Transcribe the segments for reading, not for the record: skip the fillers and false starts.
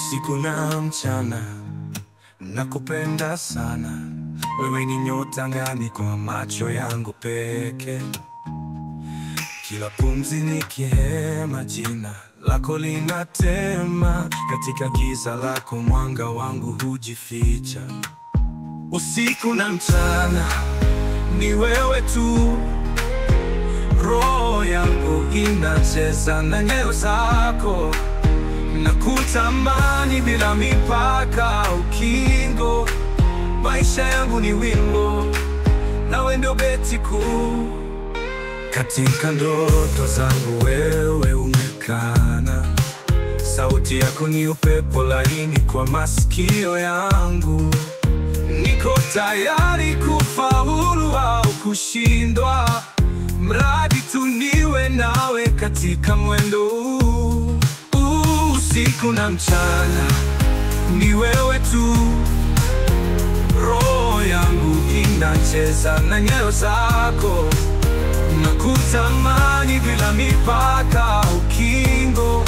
Usiku na mchana nakupenda sana, wewe ni nyota angani kwa macho yangu peke. Kila pumzi nikihema, jina lako linatema. Katika giza lako mwanga wangu hujificha. Usiku na mchana ni wewe tu, roho yangu inacheza na nyayo zako. Nakutamani bila mipaka, ukingo. Maisha yangu ni wimbo, nawe ndio beti kuu. Katika ndoto zangu wewe umekana, sauti yako ni upepo laini kwa masikio yangu. Niko tayari kufaulu au kushindwa, mradi tu niwe nawe katika mwendo huu. Usiku na mchana ni wewe tu, roho yangu inacheza na nyayo zako. Nakutamani bila mipaka, ukingo.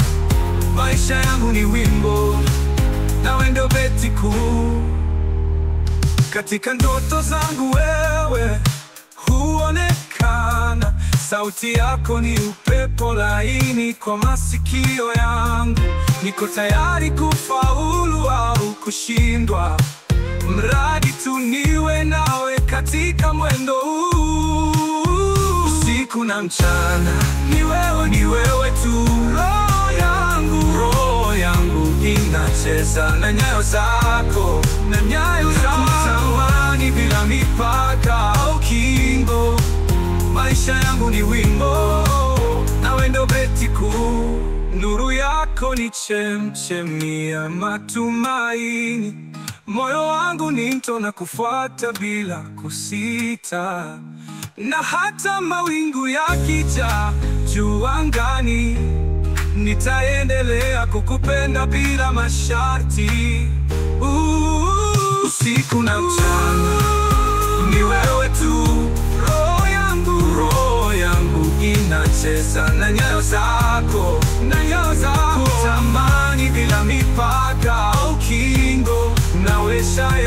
Maisha yangu ni wimbo, nawe ndio beti kuu. Katika ndoto zangu wewe huonekana, sauti yako ni upepo laini kwa masikio yangu. Niko tayari kufaulu au kushindwa, mradi tu niwe nawe katika mwendo huu. Usiku na mchana ni wewe tu, roho yangu inacheza na nyayo zako, Nakutamani bila mipaka, ukingo. Maisha yangu ni wimbo, nawe ndio beti kuu. Nuru yako ni chemchemi ya matumaini, moyo wangu ni mto na kufuata bila kusita. Na hata mawingu yakija juu angani, nitaendelea kukupenda bila masharti. Usiku na mchana ni wewe tu, roho yangu inacheza na nyayo zako, Nakutamani bila mipaka, ukingo. Maisha